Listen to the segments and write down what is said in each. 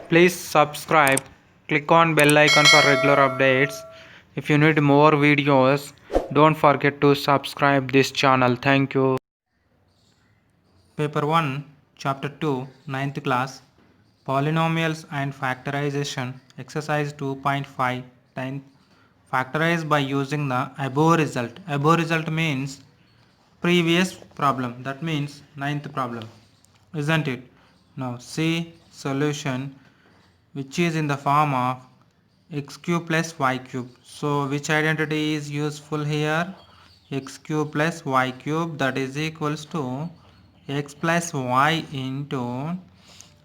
Please subscribe, click on bell icon for regular updates. If you need more videos, don't forget to subscribe this channel. Thank you. Paper 1, Chapter 2, ninth class, Polynomials and Factorization, Exercise 2.5, 10th. Factorize by using the above result. Above result means previous problem. That means ninth problem. Isn't it? Now see solution which is in the form of x cube plus y cube. So which identity is useful here? X cube plus y cube, that is equals to x plus y into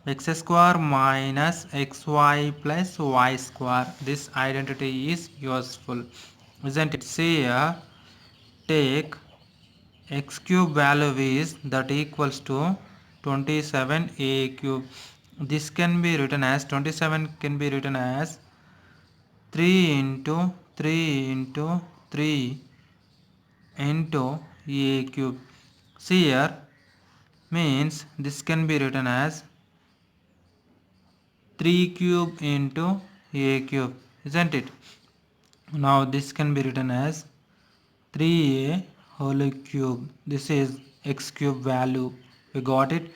x square minus xy plus y square. This identity is useful, isn't it? See here, take x cube value is that equals to 27a cube. This can be written as 27 can be written as 3 into 3 into 3 into a cube. See here, means this can be written as 3 cube into a cube, isn't it? Now this can be written as 3a whole cube. This is x cube value. We got it.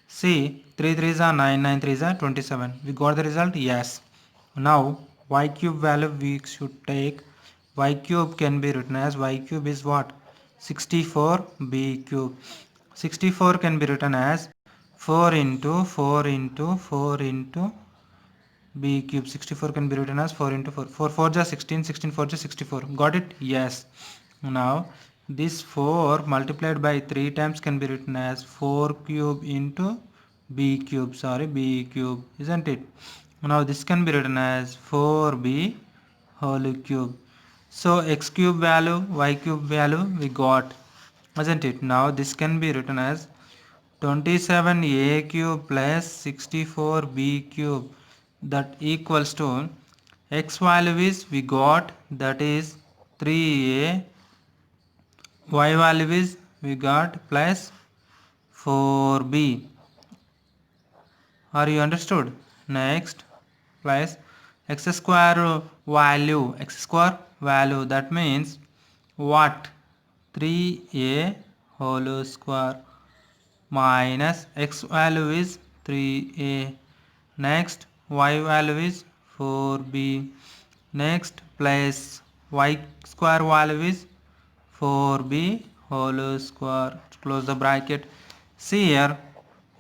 See, 3 3s are 9, 9 3s are 27. We got the result? Yes. Now y cube value we should take. Y cube can be written as y cube is what? 64b cube. 64 can be written as 4 into 4 into 4 into b cube. 64 can be written as 4 into 4. 4 4 ja 16, 16 4 ja 64. Got it? Yes. Now this 4 multiplied by 3 times can be written as 4 cube into b cube. Sorry, b cube, isn't it? Now this can be written as 4b whole cube. So x cube value, y cube value we got, isn't it? Now this can be written as 27a cube plus 64b cube, that equals to x value is we got, that is 3a, y value is we got plus 4b. Are you understood? Next, plus x square value, that means what? 3a whole square minus x value is 3a. Next, y value is 4b. Next, plus y square value is 4b whole square. Close the bracket. See here,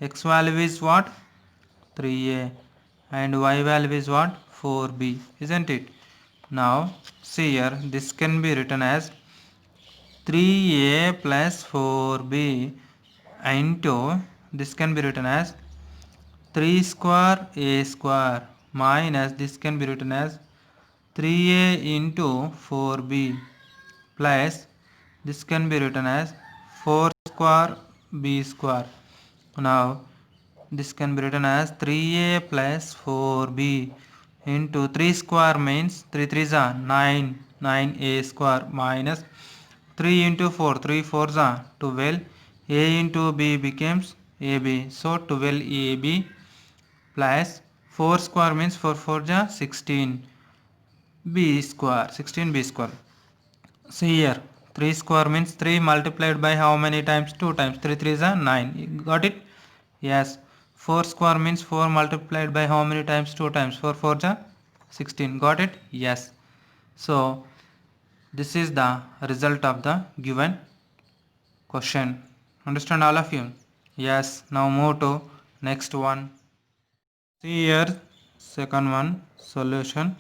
x value is what? 3a and y value is what? 4b, isn't it? Now see here, this can be written as 3a plus 4b into, this can be written as 3 square a square minus, this can be written as 3a into 4b plus, this can be written as 4 square b square. Now this can be written as 3a plus 4b into 3 square means 3 3s are 9, 9a square minus 3 into 4, 3 4s are 12, a into b becomes ab, so 12ab plus 4 square means 4 4 ja 16 b square, 16b square. See here, 3 square means 3 multiplied by how many times? 2 times. 3 3 is 9. You got it? Yes. 4 square means 4 multiplied by how many times? 2 times. 4 4 is 16. Got it? Yes. So this is the result of the given question. Understand all of you? Yes. Now move to next one. See here, second one, solution.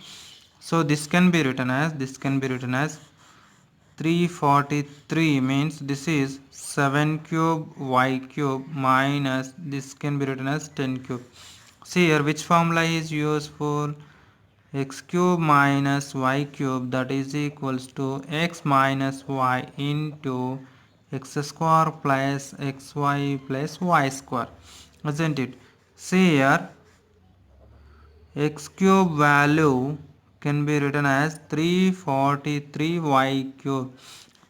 So this can be written as, 343 means this is 7 cube y cube minus, this can be written as 10 cube. See here, which formula is useful? X cube minus y cube, that is equals to x minus y into x square plus xy plus y square, isn't it? See here, x cube value can be written as 343 y cube.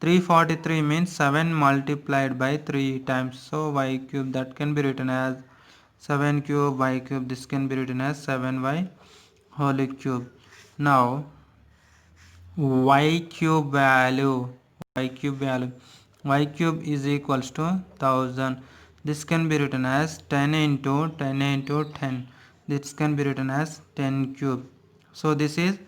343 means 7 multiplied by 3 times, so y cube, that can be written as 7 cube y cube, this can be written as 7y whole cube. Now y cube value y cube is equals to 1000. This can be written as 10 into 10 into 10. This can be written as 10 cube. So this is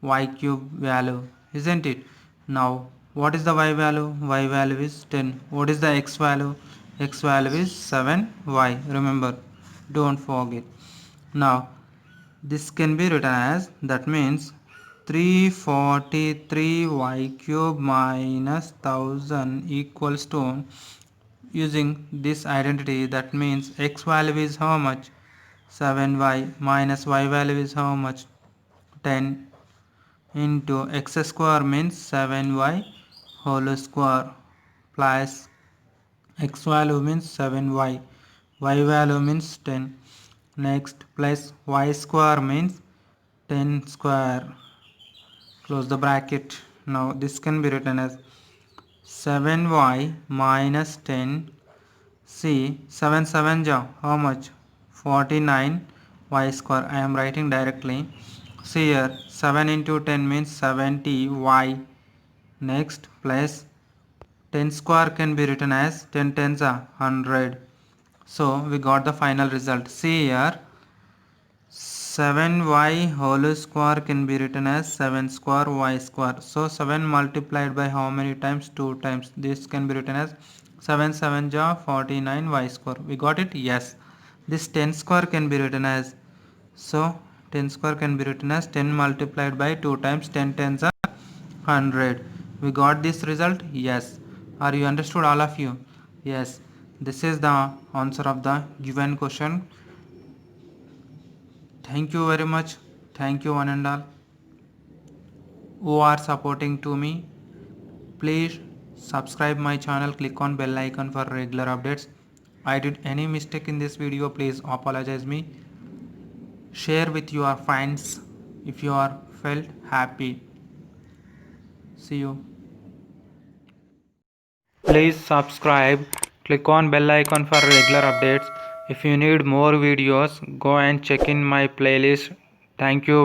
y cube value, isn't it? Now what is the y value? Y value is 10. What is the x value? X value is 7y. Remember, don't forget. Now this can be written as, that means 343y cube minus 1000 equals to, using this identity, that means x value is how much? 7y minus y value is how much? 10 into x square means 7y whole square plus x value means 7y, y value means 10. Next plus y square means 10 square, close the bracket. Now this can be written as 7y minus 10. See, 7 7 ja, how much? 49 y square. I am writing directly. See here, 7 into 10 means 70 y. Next plus 10 square can be written as 10 tens are 100. So we got the final result. See here, 7y whole square can be written as 7 square y square. So 7 multiplied by how many times? 2 times. This can be written as 7 7 ja 49 y square. We got it? Yes. This 10 square can be written as, so 10 square can be written as 10 multiplied by 2 times, 10 tens are 100. We got this result? Yes. Are you understood, all of you? Yes. This is the answer of the given question. Thank you very much. Thank you one and all who are supporting to me. Please subscribe my channel, click on bell icon for regular updates. I did any mistake in this video, please apologize me. Share with your friends if you are felt happy. See you. Please subscribe, click on bell icon for regular updates. If you need more videos, go and check in my playlist. Thank you.